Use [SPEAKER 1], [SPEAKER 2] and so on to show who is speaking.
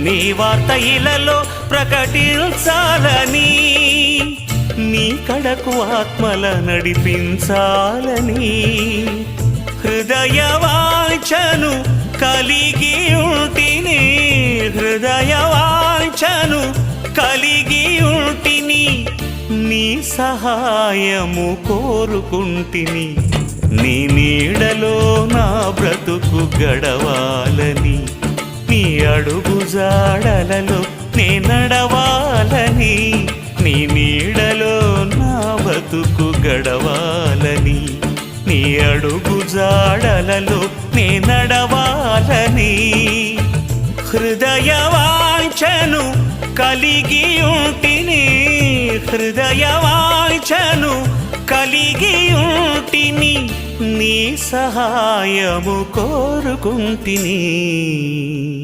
[SPEAKER 1] నీ వార్త ఇలలో ప్రకటించాలని, నీ కడకు ఆత్మల నడిపించాలని, హృదయ వాంఛను కలిగి ఉంటిని, హృదయ వాంఛను కలిగి ఉంటిని, నీ సహాయము కోరుకుంటిని, నీ నీడలో నా బ్రతుకు గడవాలని, నీ అడుగు జాడలలో నే నడవాలని, నీ నీడలో నా బ్రతుకు గడవాలని, నీ అడుగు జాడలలో నే నడవాలని, హృదయ వాంఛను కలిగి ఉంటిని, హృదయ వాంఛను కలిగి ఉంటిని, నీ సహాయము కోరుకుంటిని.